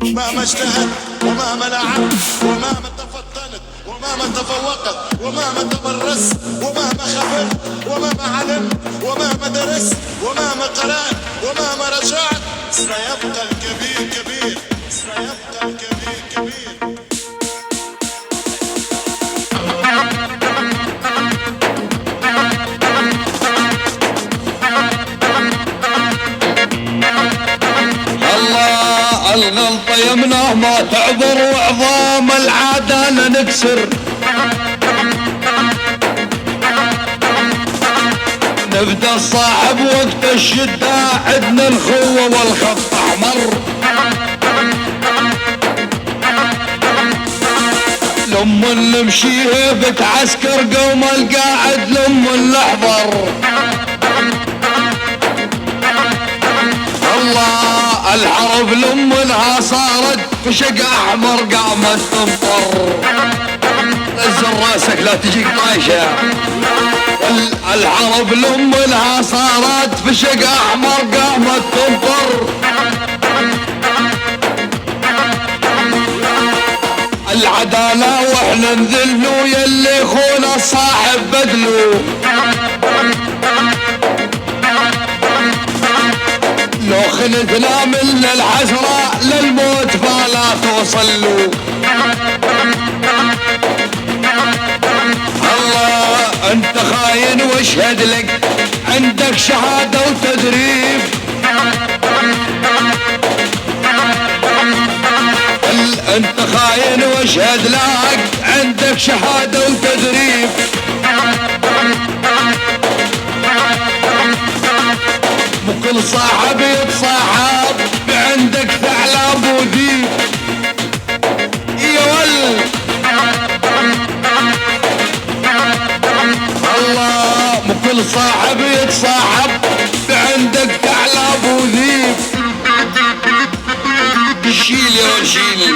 ومهما اجتهد ومهما لعب ومهما تفطنت ومهما تفوقت ومهما تبرست ومهما خبرت ومهما علمت ومهما درست ومهما قرأت ومهما رجعت سيبقى الكبير كبير، سيبقى الكبير كبير. الغلطة يمناه ما تعذر وعظام العادة نكسر، نبدا الصاحب وقت الشدة عدنا الخوة والخط احمر، لم نمشيها بتعسكر قوم القاعد لم الاحضر. الله الحرب لمنها صارت في شق احمر قامت تمطر، نزل راسك لا تجيك طايشه. الحرب لمنها صارت في شق احمر قامت تمطر، العداله واحنا نذلوا يلي خونا الصاحب بدلو، لو خلتنا من الحسرة للموت فلا توصلوا. الله انت خاين واشهد لك عندك شهادة وتدريب، انت خاين واشهد لك عندك شهادة وتدريب، كل صاحب يتصاحب عندك ثعلب وديب يا ولد. الله مو كل صاحب يتصاحب عندك ثعلب وذيب. شيل يا شيل